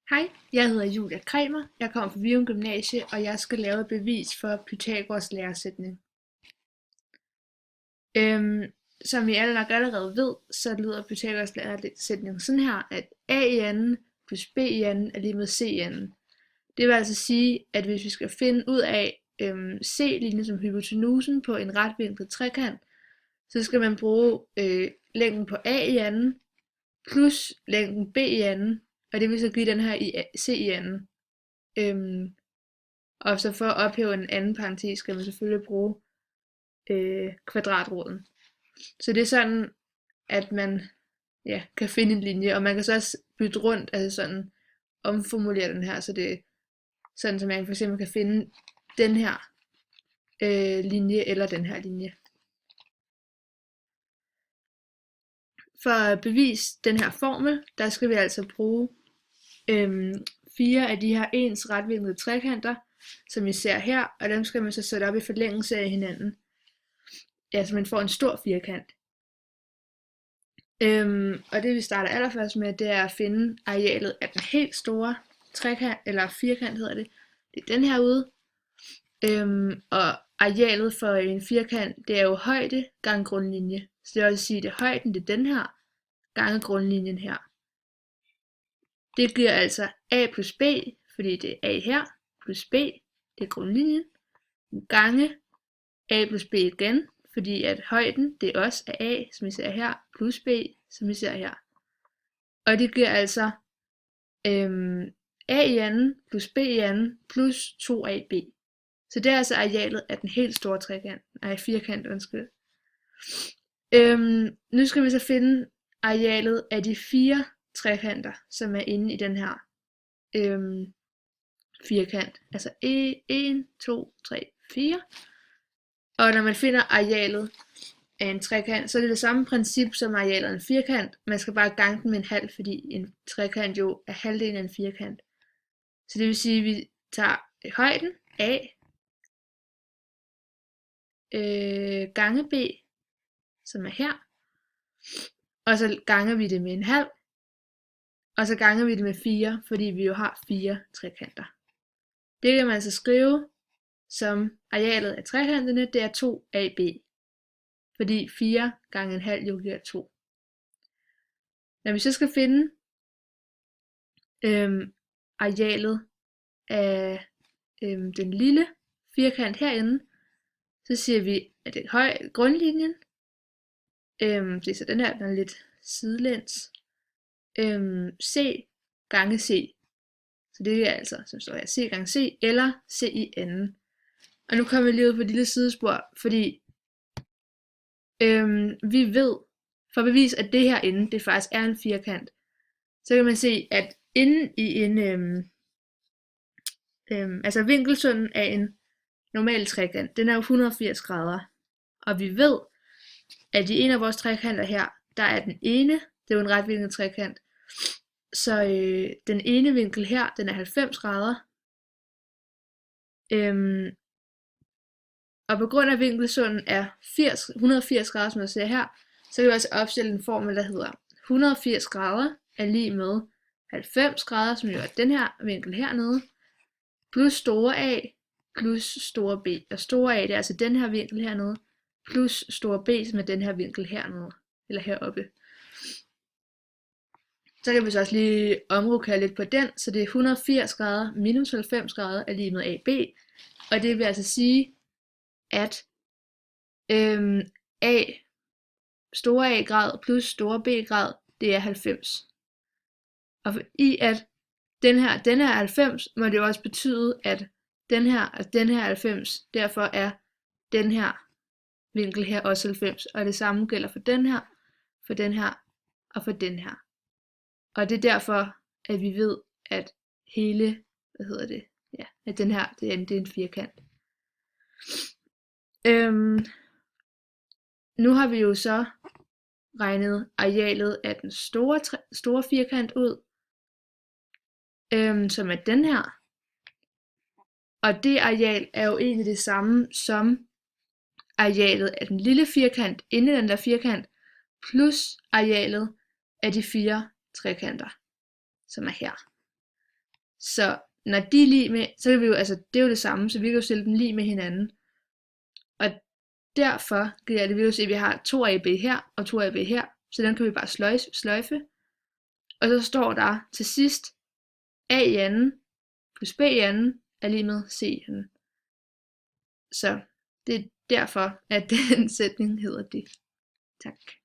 Hej, jeg hedder Julia Kremer, jeg kommer fra Virum Gymnasie, og jeg skal lave et bevis for Pythagoras læresætning. Øhm, som I alle nok allerede ved, så lyder Pythagoras læresætning sådan her, at a i anden plus b i anden er lige med c i anden. Det vil altså sige, at hvis vi skal finde ud af c-linjen som hypotenusen på en retvinklet trekant, så skal man bruge længden på a i anden plus længden b i anden, og det vil så give den her c i anden. Og så for at ophæve en anden parentes, skal man selvfølgelig bruge kvadratroden. Så det er sådan, at man kan finde en linje, og man kan så også bytte rundt, altså sådan omformulere den her, så det er sådan, så man for eksempel kan finde den her linje eller den her linje. For at bevise den her formel, der skal vi altså bruge 4 af de her ens retvinklede trekanter, som vi ser her, og dem skal man så sætte op i forlængelse af hinanden. Ja, så man får en stor firkant. Og det vi starter allerførst med, det er at finde arealet af den helt store trekant, eller firkant hedder det. Det er den her ude. Og arealet for en firkant, det er jo højde gange grundlinje. Så det vil også sige, at det er højden, det er den her, gange grundlinjen her. Det giver altså a plus b, fordi det er a her, plus b, det er grundlinjen, gange a plus b igen, fordi at højden, det er også af a, som vi ser her, plus b, som vi ser her. Og det giver altså a i anden plus b i anden plus 2ab. Så det er altså arealet af den helt store firkant, undskyld. Nu skal vi så finde arealet af de 4 trekanter, som er inde i den her firkant. Altså 1, 2, 3, 4. Og når man finder arealet af en trekant, så er det det samme princip som arealet af en firkant. Man skal bare gange den med en halv, fordi en trekant jo er halvdelen af en firkant. Så det vil sige, at vi tager højden a gange b, som er her. Og så ganger vi det med en halv. Og så ganger vi det med 4, fordi vi jo har 4 trekanter. Det kan man så skrive som arealet af trekanterne, det er 2ab. Fordi 4 gange en halv jo giver 2. Når vi så skal finde arealet af den lille firkant herinde, så siger vi, at det er grundlinjen. Det er så den her, den er lidt sidelæns. C gange C. Så det er altså, som står her, C gange C, eller C i anden. Og nu kommer vi lige ud på et lille sidespor, fordi vi ved, for at bevise, at det her inde, det faktisk er en firkant, så kan man se, at inde i en, altså vinkelsummen af en normal trekant, den er jo 180 grader. Og vi ved, at i en af vores trekanter her, der er den ene, det er jo en retvinklet trekant, så den ene vinkel her, den er 90 grader. Og på grund af vinkelsummen er 180 grader, som jeg ser her, så kan vi også opstille en formel, der hedder 180 grader er lige med 90 grader, som jo er den her vinkel hernede, plus store A plus store B. Og store A, det er altså den her vinkel hernede, plus store B, som er den her vinkel hernede, eller heroppe. Så kan vi så også lige omrokere lidt på den, så det er 180 grader minus 90 grader er lige med AB. Og det vil altså sige, at store A grad plus store B grad, det er 90. Og i at den her er 90, må det jo også betyde, at den her er 90. Derfor er den her vinkel her også 90. Og det samme gælder for den her og for den her. Og det er derfor, at vi ved, at hele, at den her, det er en firkant. Nu har vi jo så regnet arealet af den store firkant ud, som er den her. Og det areal er jo egentlig det samme som arealet af den lille firkant inde i den der firkant, plus arealet af de 4 trekanter, som er her. Så når de er lige med, så kan vi jo, altså det er jo det samme, så vi kan jo stille dem lige med hinanden. Og derfor giver det, vi jo se, at vi har 2AB her og 2AB her, så den kan vi bare sløjfe. Og så står der til sidst, A i anden plus B i anden er lige med C i anden. Så det er derfor, at den sætning hedder det. Tak.